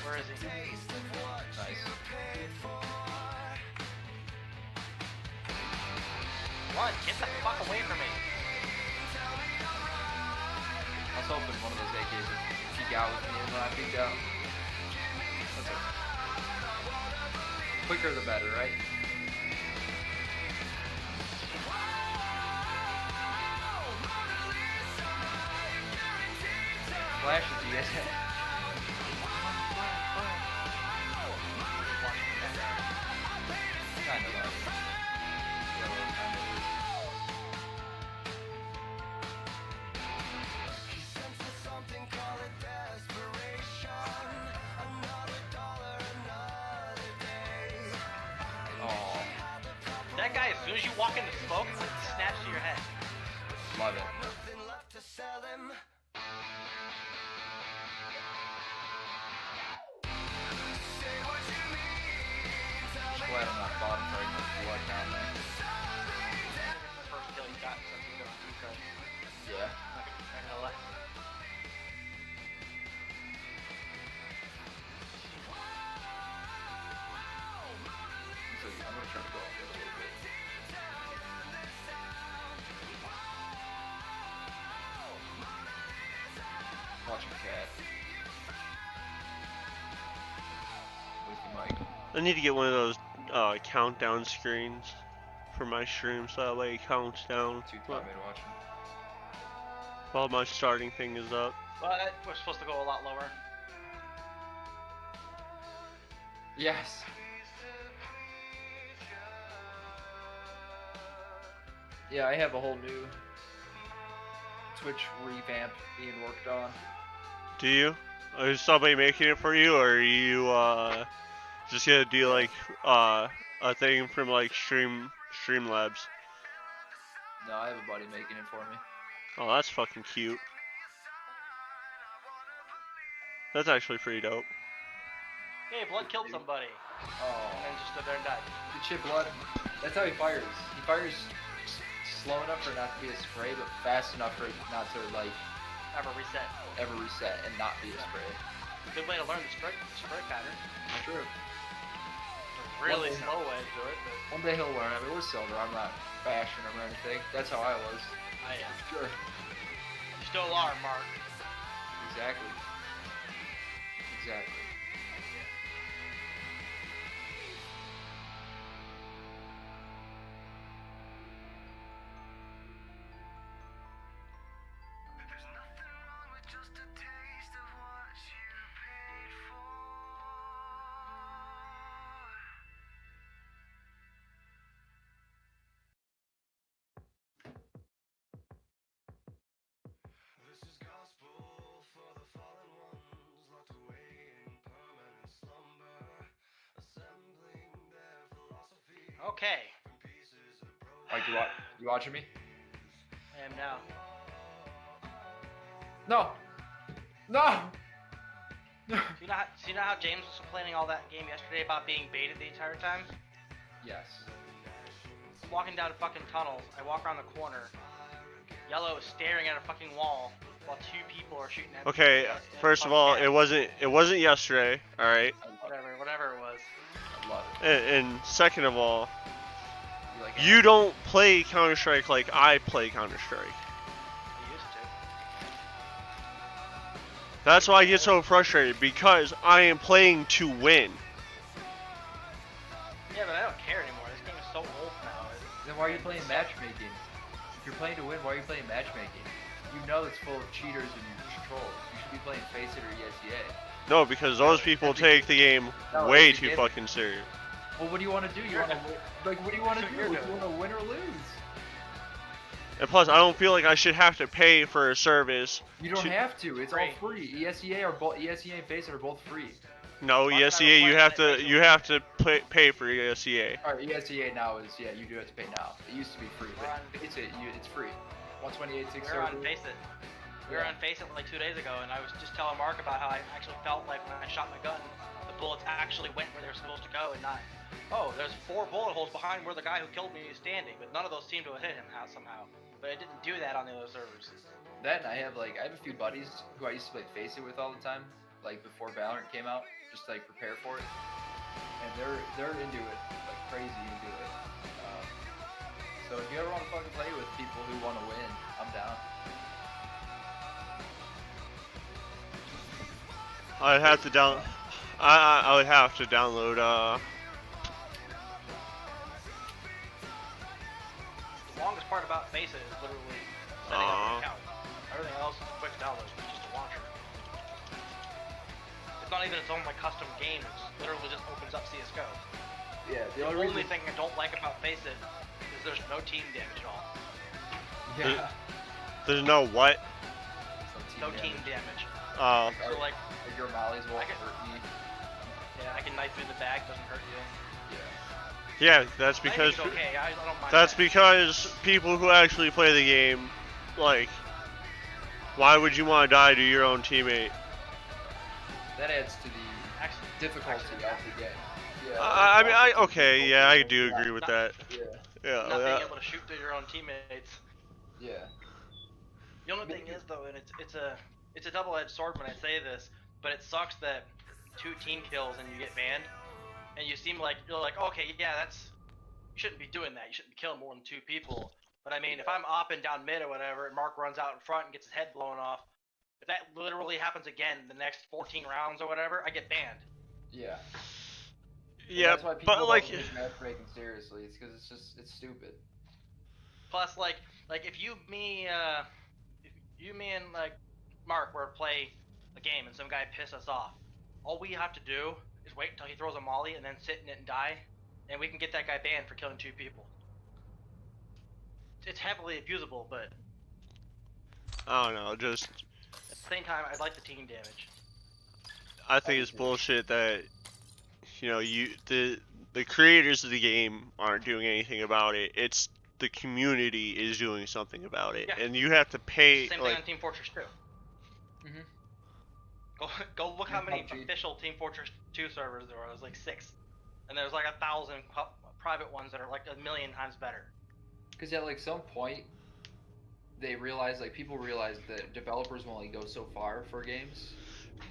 Where is he? Nice. Run, get the fuck away from me. I was hoping one of those AKs would peek out with me and when I peeked out. That's it. Quicker the better, right? Flashes you guys have. Kind of like. That guy, as soon as you walk into smoke, it snaps to your head. Love it. Just glad I'm not bottom right with blood down there. The first kill you got since you got two cut. Yeah. I'm not gonna lie. So I'm gonna try to go up there a little bit. Watch your cat. With the mic. I need to get one of those countdown screens for my stream so that way it counts down Too thought me to watch him. while my starting thing is up. But we're supposed to go a lot lower. Yes. Yeah, I have a whole new Twitch revamp being worked on. Do you? Is somebody making it for you, or are you just gonna do like a thing from like Streamlabs? No, I have a buddy making it for me. Oh, that's fucking cute. That's actually pretty dope. Hey, Blood killed somebody. Oh. And then just stood there and died. Good shit, Blood. That's how he fires. He fires slow enough for it not to be a spray, but fast enough for it not to like Ever reset. and not be a spray. Good way to learn the spray pattern. True. Really One day- slow way to do it, but One day he'll learn. I mean, we're Silver. I'm not bashing him or anything. That's how I was. I am. Sure. You still are, Mark. Exactly. Exactly. Okay. Like, you watching me? I am now. No! No! See how James was complaining all that game yesterday about being baited the entire time? Yes. Walking down fucking tunnels, I walk around the corner. Yellow is staring at a fucking wall while two people are shooting at me. Okay, first of all, it wasn't yesterday, all right. Whatever it was. I love it. And second of all, You like you don't play Counter-Strike like I play Counter-Strike. I used to. That's why I get so frustrated, because I am playing to win. Yeah, but I don't care anymore. This game is so old now. Then why are you playing matchmaking? If you're playing to win, why are you playing matchmaking? You know it's full of cheaters and trolls. You should be playing Face It or ESEA. No, because those people take the game No, way it's too again- fucking serious. Well, what do you want to do? You want to like, what do you want to do? You're You doing. want to win or lose? And plus, I don't feel like I should have to pay for a service. You don't have to. It's Free. all free. ESEA and Face It are both free. No, Mark and I were ESEA, playing on it you have to pay for ESEA. Alright, ESEA now is, yeah, you do have to pay now. It used to be free, We're but on- it's free. 128.6 We were on server. Face It. We were on Face It like 2 days ago, and I was just telling Mark about how I actually felt like when I shot my gun, the bullets actually went where they were supposed to go, and not, oh, there's 4 bullet holes behind where the guy who killed me is standing, but none of those seemed to have hit him somehow. But it didn't do that on the other servers. That and I have a few buddies who I used to play Face It with all the time, like before Valorant came out, just to, like prepare for it, and they're into it, like crazy into it. So if you ever want to fucking play with people who want to win, I'm down. I would have to I would have to download The longest part about Face It is literally setting up an account. Everything else is a quick download, it's just a launcher. It's not even its own like custom game, it literally just opens up CSGO. Yeah, The only thing I don't like about Face It is there's no team damage at all. Yeah. there's no what? No team damage. Oh. So like your mollies won't I can- hurt me. Yeah, I can knife through the bag, doesn't hurt you. Yeah, that's because Knifing's okay, I don't mind that's that. because people who actually play the game, like, why would you want to die to your own teammate? That adds to the difficulty of the game. Yeah. I mean, okay, yeah, I do agree with that. Yeah. Yeah. Not being able to shoot through your own teammates. Yeah. The only thing is though, and it's a double-edged sword when I say this, but it sucks that 2 team kills and you get banned, and you seem like you're like, okay, yeah, you shouldn't be doing that. You shouldn't be killing more than 2 people. But I mean, if I'm up and down mid or whatever, and Mark runs out in front and gets his head blown off, if that literally happens again the next 14 rounds or whatever, I get banned. Yeah. Yeah, that's why people but like, don't take matchmaking seriously. It's because it's stupid. Plus, like if you, me, and like Mark were to play a game and some guy piss us off, all we have to do is wait until he throws a molly and then sit in it and die, and we can get that guy banned for killing 2 people. It's heavily abusable, but I don't know, just at the same time, I like the team damage. I think it's bullshit that, you know, the creators of the game aren't doing anything about it. It's the community is doing something about it, Yeah. and you have to pay. Same thing on Team Fortress 2. Mhm. Go look how many PUBG. official Team Fortress 2 servers there were. It was like 6, and there's like 1,000 private ones that are like 1,000,000 times better. Because at like some point, they realize, like people realize that developers will only go so far for games,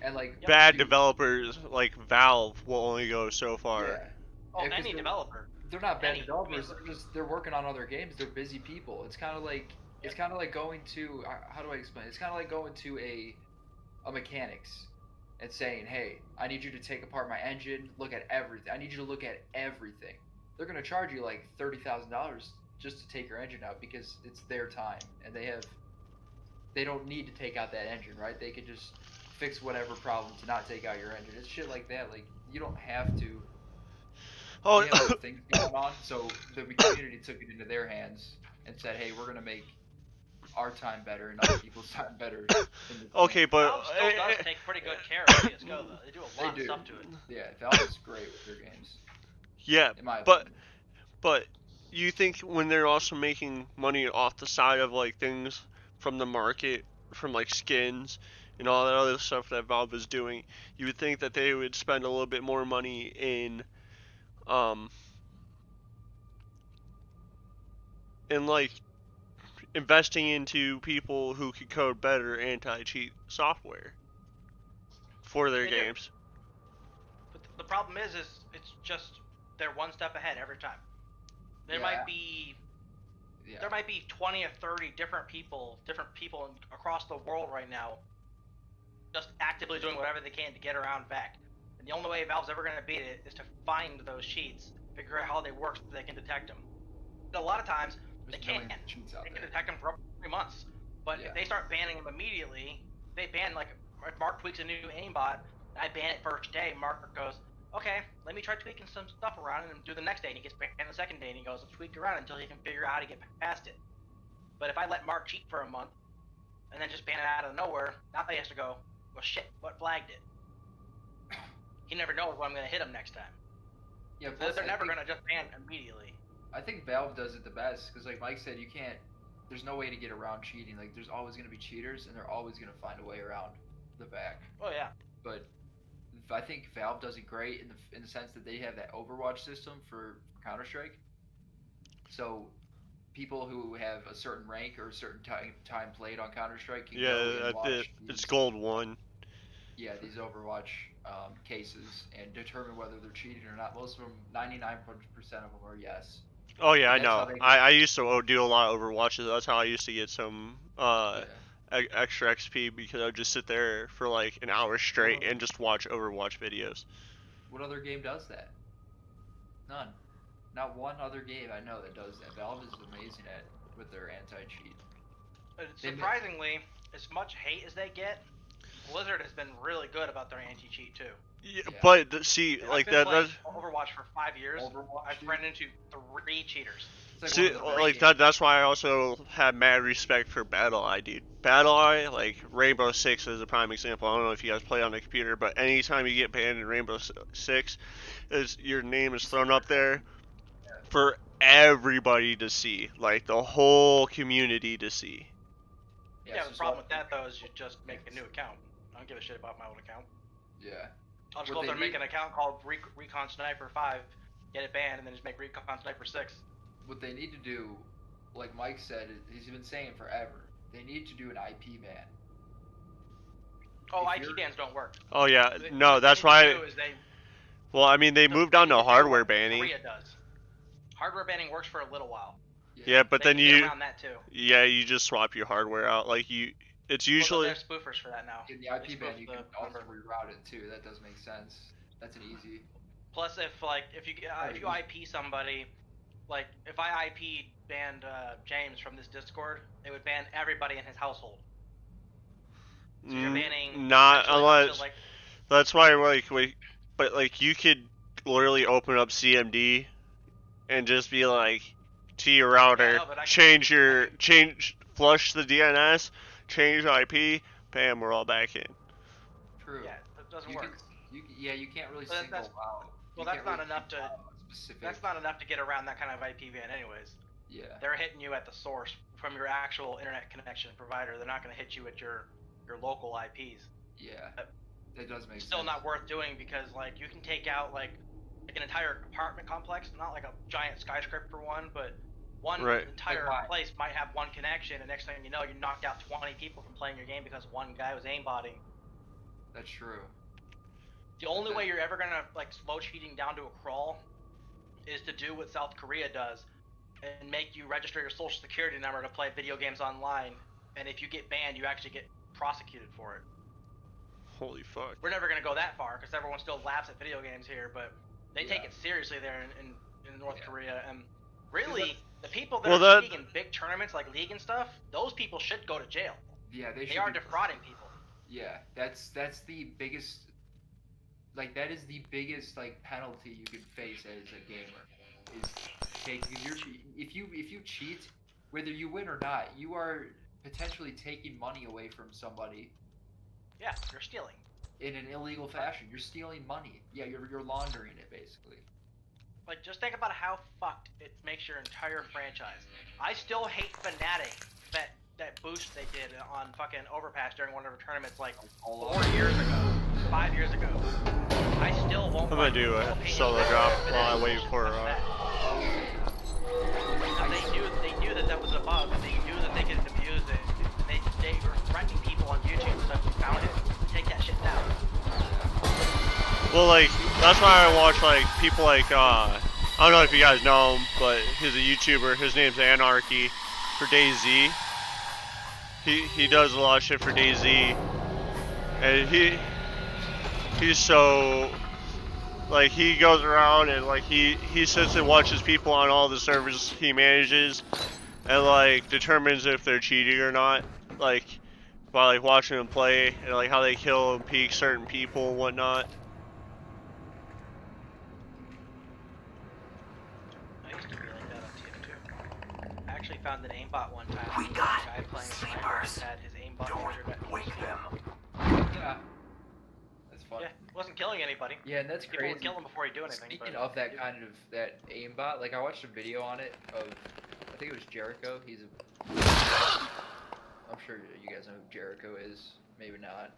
and like Bad you- developers like Valve will only go so far. Yeah. Oh, Yeah, 'cause any developer. They're not bad Any- developers. They're working on other games. They're busy people. It's kind of like going to how do I explain? It's kind of like going to a mechanics and saying, hey, I need you to take apart my engine, look at everything. I need you to look at everything. They're gonna charge you like $30,000 just to take your engine out because it's their time and they don't need to take out that engine, right? They could just fix whatever problem to not take out your engine. It's shit like that. Like you don't have to. Oh, They have other things going on, so the community took it into their hands and said, "Hey, we're gonna make our time better and other people's time better." okay, but Valve still does take pretty good care of CSGO though. They do a lot of stuff to it. Yeah, Valve is great with their games. yeah, In my but opinion. but you think when they're also making money off the side of like things from the market, from like skins and all that other stuff that Valve is doing, you would think that they would spend a little bit more money in like investing into people who could code better anti-cheat software for their They do. games. But the problem is it's just they're one step ahead every time. There Yeah. might be Yeah. there might be 20 or 30 different people across the world right now just actively doing whatever they can to get around back. And the only way Valve's ever going to beat it is to find those cheats, figure out how they work so they can detect them. A lot of times they There's can't. millions of cheats out They can there. detect them for up to 3 months. But Yeah. if they start banning them immediately, they ban, like, if Mark tweaks a new aimbot, I ban it first day, Mark goes, okay, let me try tweaking some stuff around and do the next day, and he gets banned the second day, and he goes and tweak around until he can figure out how to get past it. But if I let Mark cheat for a month, and then just ban it out of nowhere, now he has to go, well shit, what flagged it? he never knows when I'm gonna hit him next time. Yeah, So they're never gonna just ban immediately. I think Valve does it the best because, like Mike said, you can't. There's no way to get around cheating. Like, there's always gonna be cheaters, and they're always gonna find a way around the back. Oh yeah. But I think Valve does it great in the sense that they have that Overwatch system for Counter Strike. So people who have a certain rank or a certain time played on Counter Strike can go and watch it's Gold 1. Yeah, these Overwatch cases and determine whether they're cheating or not. Most of them, 99% of them are yes. Oh yeah, I That's how know. they- I used to do a lot of Overwatches. That's how I used to get some Yeah. extra XP because I would just sit there for like an hour straight and just watch Overwatch videos. What other game does that? None. Not one other game I know that does that. Valve is amazing at with their anti-cheat. Surprisingly, as much hate as they get, Blizzard has been really good about their anti-cheat too. Yeah, Yeah. but see, like I've been that's playing Overwatch for 5 years. Overwatch, I've dude. run into 3 cheaters. It's see, one of the like great that's why I also have mad respect for BattleEye, dude. BattleEye, like Rainbow Six is a prime example. I don't know if you guys play on the computer, but anytime you get banned in Rainbow Six, your name is thrown up there for everybody to see, like the whole community to see. Yeah, it's the just problem one- with that though is you just make a new account. I don't give a shit about my old account. Yeah. I'll just What go there and they make an account called Recon Sniper 5, get it banned, and then just make Recon Sniper 6. What they need to do, like Mike said, he's been saying forever, they need to do an IP ban. Oh, If IP you're- bans don't work. Oh yeah, What no, they that's need to why. do is they- Well, I mean, they moved on to need do hardware what banning. Korea does. Hardware banning works for a little while. Yeah, but They then can get you, around that too. yeah, you just swap your hardware out. Like it's Well, usually. there's spoofers for that now. In the They IP ban, spoof you the can also number. reroute it too. That does make sense. That's an easy. Plus, if you IP somebody, like if I IP banned James from this Discord, it would ban everybody in his household. So you're banning Not essentially unless. up to, like, That's why but like you could literally open up CMD and just be like to your router, Yeah, I know, but I flush the DNS, change IP, bam, we're all back in. True. yeah, it doesn't You work. you can't really But single that's- out. well, You that's can't not really enough to- single out a specific. That's not enough to get around that kind of IP ban, anyways. Yeah. They're hitting you at the source from your actual internet connection provider. They're not going to hit you at your local IPs. Yeah. Uh, That does make It's sense. still not worth doing because like you can take out like an entire apartment complex, not like a giant skyscraper one, but one Right. entire Like, place might have one connection, and next thing you know, you knocked out 20 people from playing your game because one guy was aimbotting. That's true. The only way you're ever gonna like slow cheating down to a crawl is to do what South Korea does and make you register your social security number to play video games online, and if you get banned, you actually get prosecuted for it. Holy fuck. We're never gonna go that far because everyone still laughs at video games here, but they take Yeah. it seriously there in North Yeah. Korea. And really, the people that Well, are that- cheating in big tournaments like League and stuff, those people should go to jail. Yeah, They should are be- defrauding people. Yeah, that's the biggest. Like that is the biggest like penalty you could face as a gamer. Is taking if you cheat, whether you win or not, you are potentially taking money away from somebody Yeah, you're stealing. in an illegal fashion. You're stealing money. Yeah, you're laundering it basically. Like, just think about how fucked it makes your entire franchise. I still hate Fnatic that boost they did on fucking Overpass during one of their tournaments like 4 years ago, 5 years ago. I still won't. I'm gonna do a solo drop while I wait for They knew that was a bug. They knew that they could abuse it. They were threatening people on YouTube and stuff. We found it. Take that shit down. Well, like that's why I watch like people like I don't know if you guys know him, but he's a YouTuber. His name's Anarchy for DayZ. He does a lot of shit for DayZ, and he's so like he goes around and like he sits and watches people on all the servers he manages, and like determines if they're cheating or not, like by like watching them play and like how they kill and peek certain people and whatnot. I used to be like that on TF2. I actually found an aimbot one time. We A got guy playing sleepers. had his aimbot Don't measured at wake them. Yeah. That's fun. Yeah, wasn't killing anybody. Yeah, and that's People crazy. would kill him before he'd do anything. Speaking but, of that kind of that aimbot, like I watched a video on it of, I think it was Jericho. He's a, I'm sure you guys know who Jericho is. Maybe not,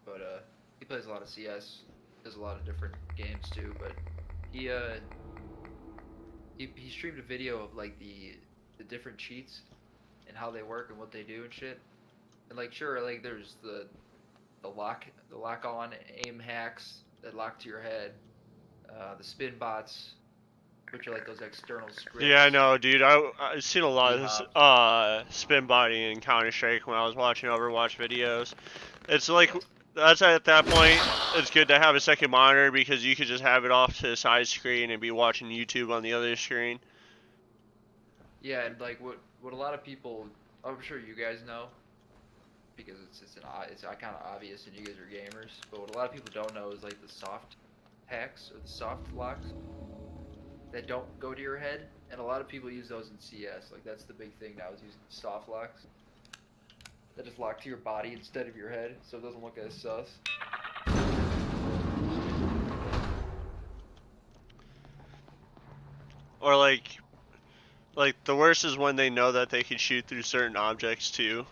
but he plays a lot of CS. Does a lot of different games too. But he streamed a video of like the different cheats and how they work and what they do and shit. And like sure, like there's the lock on aim hacks that lock to your head, the spin bots, which are like those external scripts. Yeah, I know, dude. I've seen a lot of this spin body in Counter Strike when I was watching Overwatch videos. It's like that's at that point. It's good to have a second monitor because you could just have it off to the side screen and be watching YouTube on the other screen. Yeah, and like what a lot of people, I'm sure you guys know, because it's kind of obvious and you guys are gamers. But what a lot of people don't know is like the soft hacks or the soft locks that don't go to your head, and a lot of people use those in CS. Like that's the big thing now is using soft locks that just lock to your body instead of your head, so it doesn't look as sus. Or like the worst is when they know that they can shoot through certain objects too,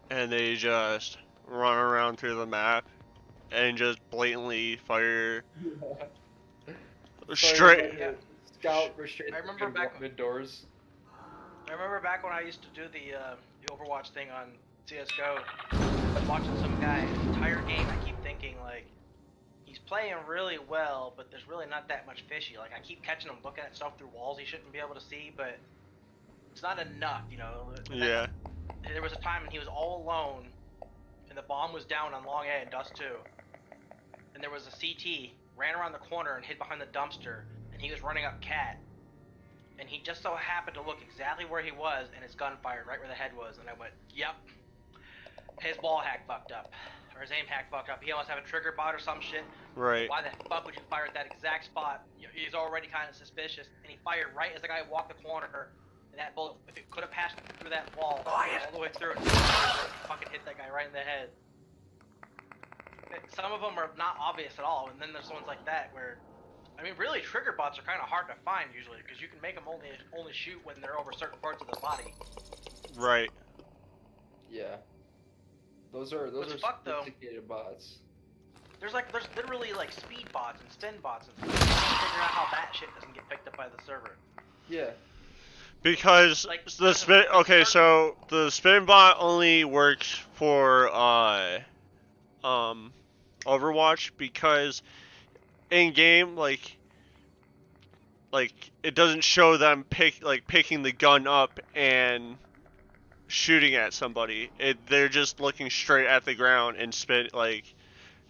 and they just run around through the map and just blatantly fire straight. Yeah. Scout restraint. I remember back indoors. I remember back when I used to do the Overwatch thing on CS:GO. I was watching some guy the entire game. I keep thinking like he's playing really well, but there's really not that much fishy. Like I keep catching him looking at stuff through walls he shouldn't be able to see, but it's not enough, you know. Yeah. There was a time when he was all alone, and the bomb was down on Long A and Dust 2, and there was a CT ran around the corner and hid behind the dumpster, and he was running up Cat, and he just so happened to look exactly where he was, and his gun fired right where the head was, and I went, yep, his ball hack fucked up, or his aim hack fucked up. He must have a trigger bot or some shit. Right. Why the fuck would you fire at that exact spot? He's already kind of suspicious, and he fired right as the guy walked the corner. And that bullet, if it could have passed through that wall, all the way through it, fucking hit that guy right in the head. Some of them are not obvious at all, and then there's ones like that where, I mean, really, trigger bots are kind of hard to find usually, because you can make them only shoot when they're over certain parts of the body. Right. Yeah. Those are sophisticated bots. There's literally like speed bots and spin bots and stuff. You can't figure out how that shit doesn't get picked up by the server. Yeah. Because Like, the spin. Okay, so the spin bot only works for Overwatch because in game like it doesn't show them picking the gun up and shooting at somebody. They're just looking straight at the ground and spin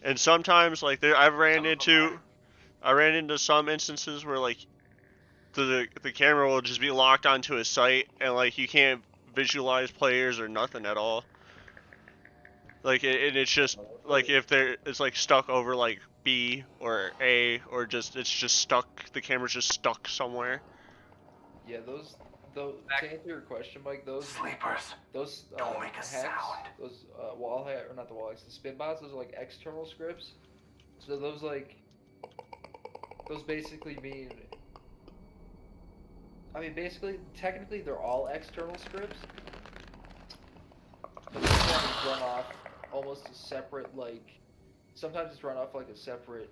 and sometimes like I ran into some instances where like the camera will just be locked onto a site and like you can't visualize players or nothing at all. Like it's just like if it's like stuck over like B or A or just it's just stuck. The camera's just stuck somewhere. Yeah, those to answer your question, Mike, those hacks, those wall hack or not the wall hacks, the spin bots, those are like external scripts. So those basically mean. I mean, basically, technically, they're all external scripts. But this one is run off almost a separate, like, sometimes it's run off like a separate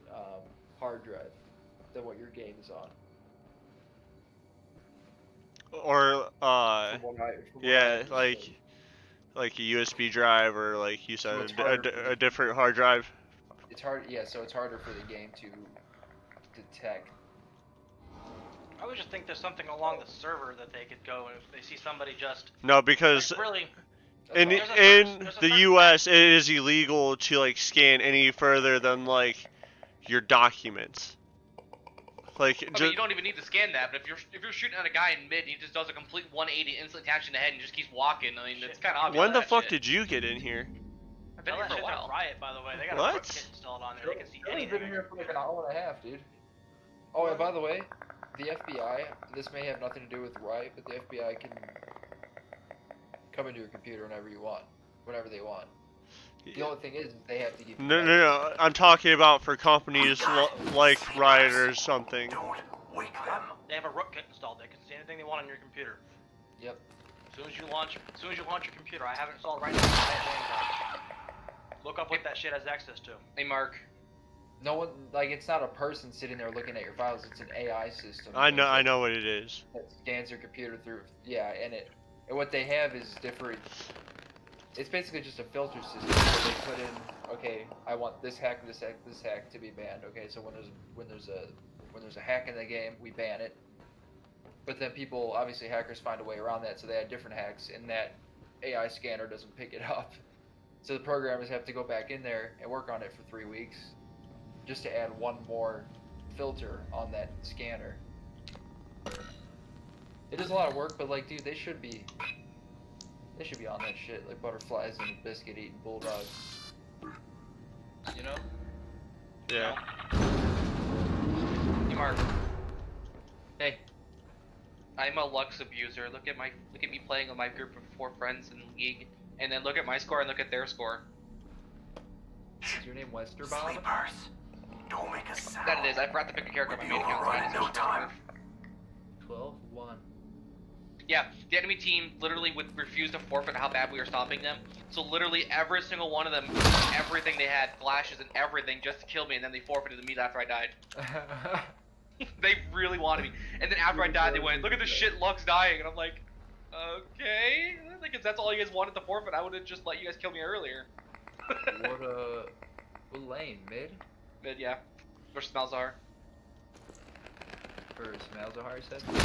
hard drive than what your game is on. Or yeah, like a USB drive or like you said, a different hard drive. It's hard, yeah. So it's harder for the game to detect. I would just think there's something along the server that they could go, and if they see somebody just no, because like, really in the U.S. it is illegal to like scan any further than like your documents. Like I mean, you don't even need to scan that, but if you're shooting at a guy in mid and he just does a complete 180 instantly attaching the head and just keeps walking, I mean, it's kind of obvious. When the fuck did you get in here? I've been here for a while. Riot, by the way. They got What? a kit installed on there. They can see anything. I've been here for like an hour and a half, dude. Oh, and by the way, the FBI, this may have nothing to do with Riot, but the FBI can come into your computer whenever they want. The only thing is they have to keep. No. I'm talking about for companies like Riot or something. Don't wake them. They have a rootkit installed. They can see anything they want on your computer. Yep. As soon as you launch your computer, I have it installed right now. Look up what that shit has access to. Hey, Mark. No one, like, it's not a person sitting there looking at your files. It's an AI system. I know what it is. That scans your computer through. Yeah, and what they have is different. It's basically just a filter system. So they put in, okay, I want this hack to be banned. Okay, so when there's a hack in the game, we ban it. But then people, obviously hackers find a way around that, so they add different hacks, and that AI scanner doesn't pick it up. So the programmers have to go back in there and work on it for 3 weeks, just to add one more filter on that scanner. It is a lot of work, but like, dude, they should be on that shit, like butterflies and biscuit eating bulldogs. You know? Yeah. Hey, Mark. Hey. I'm a Lux abuser. Look at me playing with my group of 4 friends in League, and then look at my score and look at their score. Is your name Westerbaum? Sleepers. Don't make a sound. That it is. I forgot to pick a character on my We'll main be account. overrun in no time. 12-1. Yeah, the enemy team literally would refuse to forfeit how bad we were stopping them. So literally every single one of them, everything they had, flashes and everything, just to kill me, and then they forfeited me after I died. They really wanted me. And then after I died, they went, look at this shit, Lux dying. And I'm like, okay. Because that's all you guys wanted to forfeit. I would have just let you guys kill me earlier. What lane? Mid? But yeah, versus Malzahar. Versus Malzahar, you said? Yep.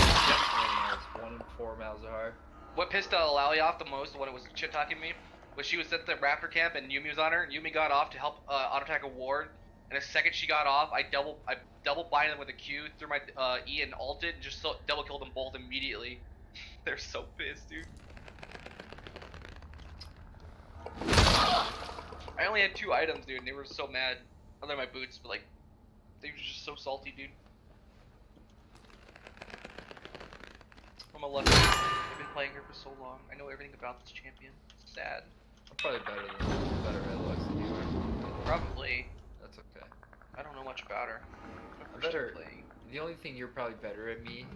1 and 4 Malzahar. What pissed Lally off the most when it was shit talking me was she was at the Raptor camp and Yumi was on her. And Yumi got off to help auto attack a ward. And the second she got off, I double binded them with a Q, threw my E and ulted, and just double killed them both immediately. They're so pissed, dude. I only had 2 items, dude, and they were so mad. Other than my boots, but like, they were just so salty, dude. I'm a lefty. I've been playing her for so long. I know everything about this champion. It's sad. I'm probably better at Lux than you are. Probably. That's okay. I don't know much about her. I'm better. The only thing you're probably better at me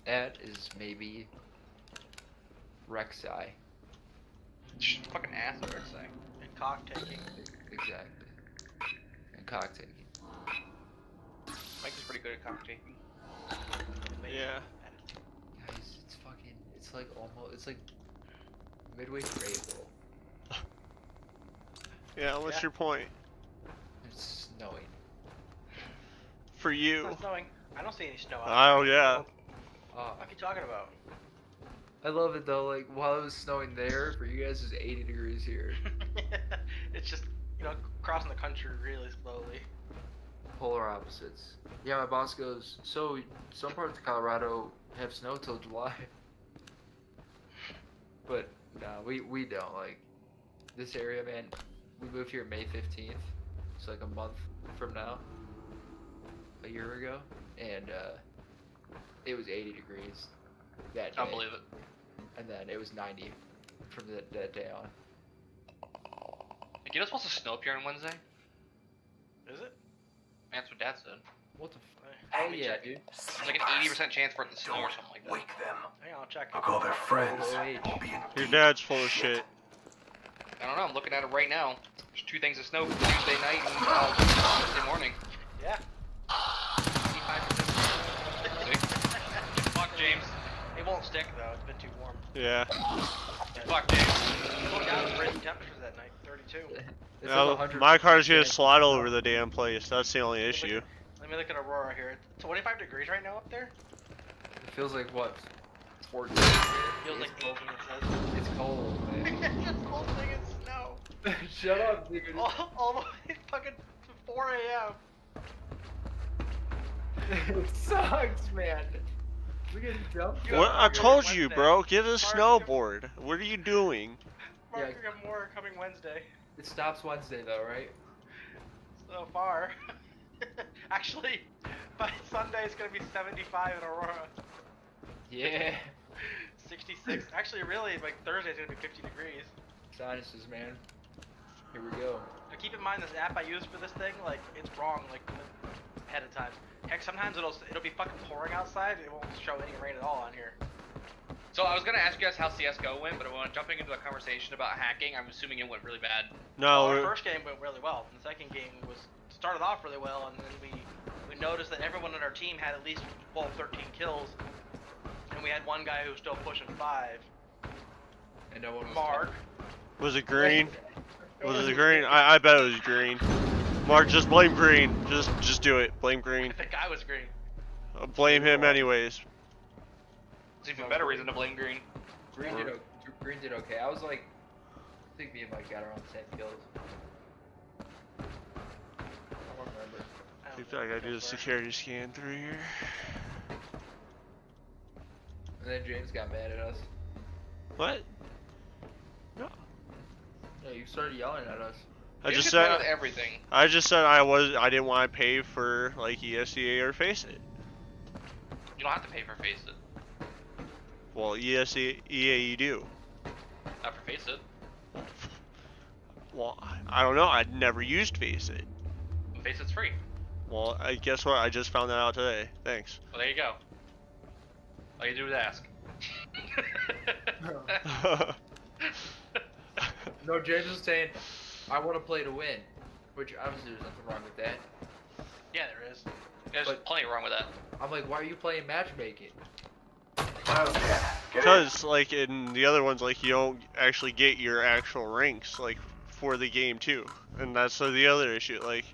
at is maybe Rek'Sai. She's fucking ass at Rek'Sai. And cock taking. Exactly. And cock taking. Mike is pretty good at cock taking. Yeah. Guys, it's like almost, it's like midway through April. Yeah, what's your point? It's snowing. For It's you. not snowing. I don't see any snow out. Oh, yeah. What are you talking about? I love it though, like while it was snowing there, for you guys it's 80 degrees here. It's just, crossing the country really slowly. Polar opposites. Yeah, my boss goes, so some parts of Colorado have snow till July. But no, we don't. Like this area, man, we moved here May 15th. It's like a month from now. A year ago. And it was 80 degrees that day. I don't believe it. And then it was 90 from that day on. Like, you know it's supposed to snow up here on Wednesday? Is it? That's what Dad said. What the Let Oh me yeah, check. dude. It's like an 80% chance for it to snow or something like that. Wake them. Hang on, I'll check. I'll call their friends. OH. We'll be in Your deep. dad's full of shit. I don't know, I'm looking at it right now. There's 2 things that snow Tuesday night and Thursday morning. Yeah. 85%. Fuck James. It won't stick though. It's been too warm. Yeah. Fuck James. Going down to freezing temperatures that night. 32. It says No, 100% my car's gonna chance. slide all over the damn place. That's the only issue. Let me look at Aurora here. It's 25 degrees right now up there. It feels like what? 14. Feels like It's 18. cold. It says. It's cold, man. This whole thing is snow. Shut up, dude. All the way fucking 4 a.m. It sucks, man. We get dumped. You What? I have told Wednesday. you, bro. Get a Mark, snowboard. What are you doing? Mark, Yeah. we got more coming Wednesday. It stops Wednesday though, right? So far. Actually, by Sunday it's gonna be 75 in Aurora. Yeah. 66. Actually, really, like Thursday's gonna be 50 degrees. Sinuses, man. Here we go. Now keep in mind this app I use for this thing, like it's wrong like ahead of time. Heck, sometimes it'll be fucking pouring outside. It won't show any rain at all on here. So I was gonna ask you guys how CS:GO went, but when jumping into a conversation about hacking, I'm assuming it went really bad. No, Our first game went really well. The second game started off really well, and then we noticed that everyone on our team had at least 12, 13 kills, and we had one guy who was still pushing 5. And no one was Mark. was it green? Was it green? I bet it was green. Mark, just blame green. Just do it. Blame green. The guy was green. Blame him anyways. It's even better reason to blame Green. Green did okay. I was like, I think me and Mike got around the same kills. I don't remember. I think I gotta do the security scan through here. And then James got mad at us. What? No. Yeah, you started yelling at us. I You just mad said with everything. I just said I didn't want to pay for like ESEA or Faceit. You don't have to pay for Faceit. Well, ESEA you do. Not for Faceit. Well, I don't know. I'd never used Faceit. Faceit's free. Well, I guess what? I just found that out today. Thanks. Well, there you go. All you do is ask. No, James was saying, I want to play to win. Which, obviously, there's nothing wrong with that. Yeah, there is. There's But- plenty wrong with that. I'm like, why are you playing matchmaking? Cloud 10. Get in. Because like in the other ones, like you don't actually get your actual ranks like for the game too, and that's the other issue. Like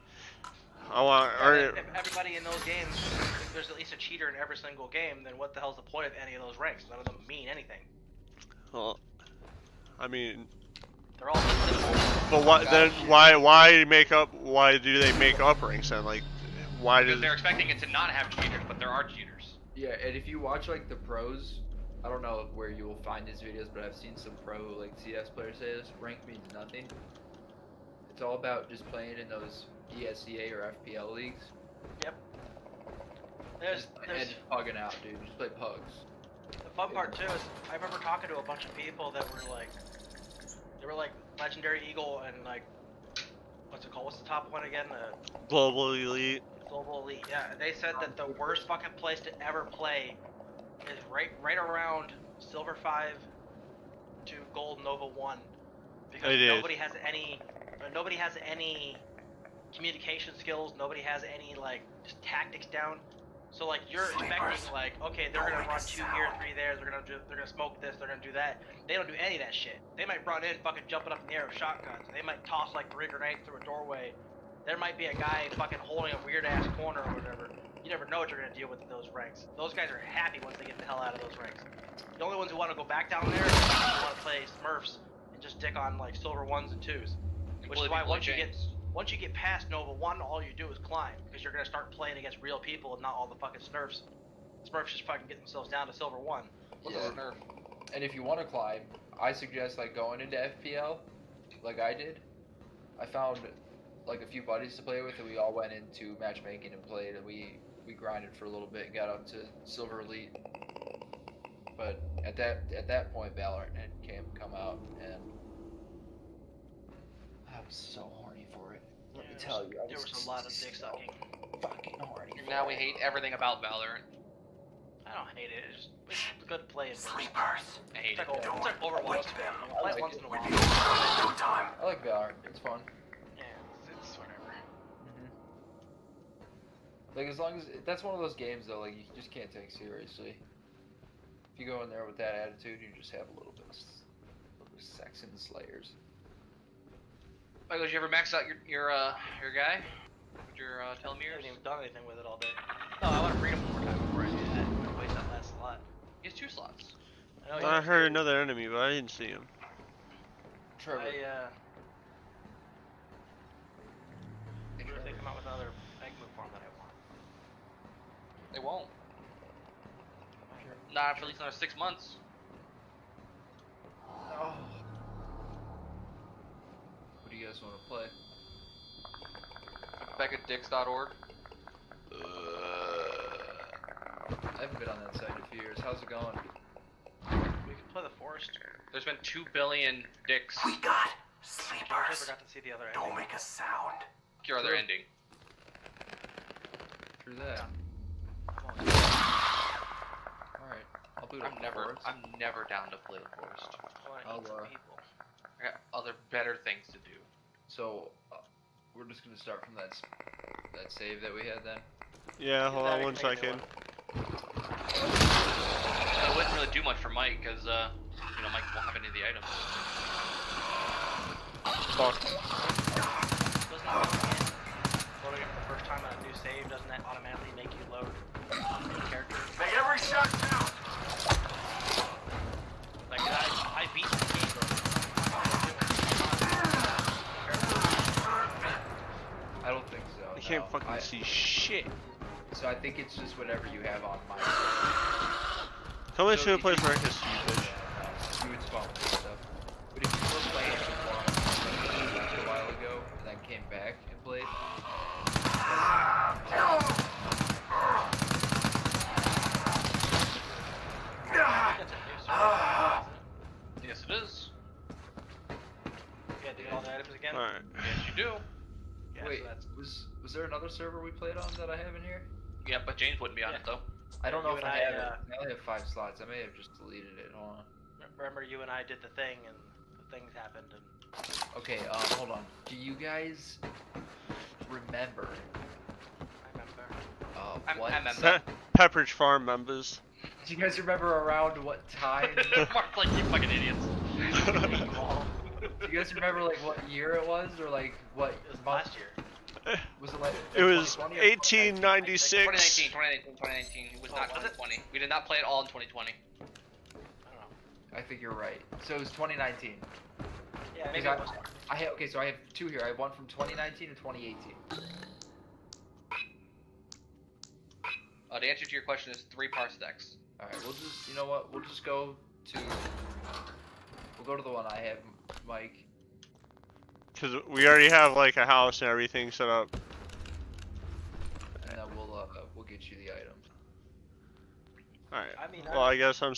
I want. If everybody in those games, if there's at least a cheater in every single game, then what the hell's the point of any of those ranks? None of them mean anything. Well, I mean, They're all just simple. but what then? Why make up? Why do they make up ranks then? Like, why Because does? they're expecting it to not have cheaters, but there are cheaters. Yeah, and if you watch like the pros, I don't know where you will find these videos, but I've seen some pro like CS players say this, rank means nothing. It's all about just playing in those ESEA or FPL leagues. Yep. And just pugging out, dude. Just play pugs. The fun part too is I remember talking to a bunch of people that were like, they were like Legendary Eagle and like, what's it called? What's the top one again? The Global Elite. Global Elite. Yeah, they said that the worst fucking place to ever play is right around Silver 5 to Gold Nova 1 because I did. nobody has any communication skills. Nobody has any like just tactics down. So like you're expecting like, okay, they're gonna run 2 here, 3 there. They're gonna smoke this. They're gonna do that. They don't do any of that shit. They might run in, fucking jumping up in the air with shotguns. They might toss like 3 grenades through a doorway. There might be a guy fucking holding a weird ass corner or whatever. You never know what you're gonna deal with in those ranks. Those guys are happy once they get the hell out of those ranks. The only ones who want to go back down there are the ones who want to play Smurfs and just dick on like silver 1s and 2s. Which is why once you get past Nova 1, all you do is climb because you're gonna start playing against real people and not all the fucking Smurfs. Smurfs just fucking get themselves down to silver 1. What's Yeah. a nerf? And if you want to climb, I suggest like going into FPL, like I did. I found like a few buddies to play with, and we all went into matchmaking and played, and we grinded for a little bit and got up to Silver Elite. But at that point, Valorant had come out, and I was so horny for it. Let me tell you, I There was a lot of dick so sucking. fucking horny. And now we hate everything about Valorant. I don't hate it. It's good to play it. Sleepers. I hate It's it. like Overwatch. Wake them. You play it I like once it. in a while. No time. I like Valorant. It's fun. Yeah, it's whatever. Like as long as that's one of those games though, like you just can't take seriously. If you go in there with that attitude, you just have a little bit of sex in the Slayers. Michael, did you ever max out your guy? With your I telomeres? haven't even done anything with it all day. No, I want to breed him one more time before I do that. I'm gonna waste that last slot. He has 2 slots. I know I heard another enemy, but I didn't see him. Trevor. wonder if they come out with another egg move form that I want. They won't. Not for at least another 6 months. Oh. What do you guys want to play? BeccaDix.org. I haven't been on that site in a few years. How's it going? We can play the forest. There's been 2 billion dicks We got I Sleepers. forgot to see the other Don't ending. make a sound. Your other ending. Through that. Come on. Alright. I'll boot up I'm the never forest. down to play the forest. I wanna I'll, eat some people. I got other better things to do. So, we're just gonna start from that save that we had then. Yeah, hold Yeah, on we one can make a new second. It wouldn't really do much for Mike because Mike won't have any of the items. Fuck. Doesn't loading it for the first time on a new save, doesn't that automatically make you load new characters? Make every shot count. Like, I beat the game. I don't think so. I can't no. fucking see shit. So I think it's just whatever you have on my. Tell me So to a if place you- where I can see you, bitch. You would spawn with this stuff. But if you were playing before left a while ago and then came back and played. Yes, it is. You had to get all the items again? Alright. Yes, you do. Yeah, Wait, so that's... was there another server we played on that I have in here? Yeah, but James wouldn't be on Yeah. it though. I don't know You if and I I, have it. I only have 5 slots. I may have just deleted it. Hold on. Remember you and I did the thing and the things happened and... Okay, hold on. Do you guys remember I remember. what? I remember. Pepperidge Farm members. Do you guys remember around what time? Mark's like, you fucking idiots. Do you guys remember like what year it was or like what It was month? last year. Was it like It was 2020 or 1896. 2019. It was not was it? 2020. We did not play it all in 2020. I don't know. I think you're right. So it was 2019. Yeah, maybe I- it was. Okay, so I have 2 here. I have one from 2019 and 2018. The answer to your question is 3 parsecs. All right, we'll just, you know what? We'll just go to. We'll go to the one I have, Mike. Because we already have like a house and everything set up. And then we'll get you the items. Alright. I mean, Well, I guess I'm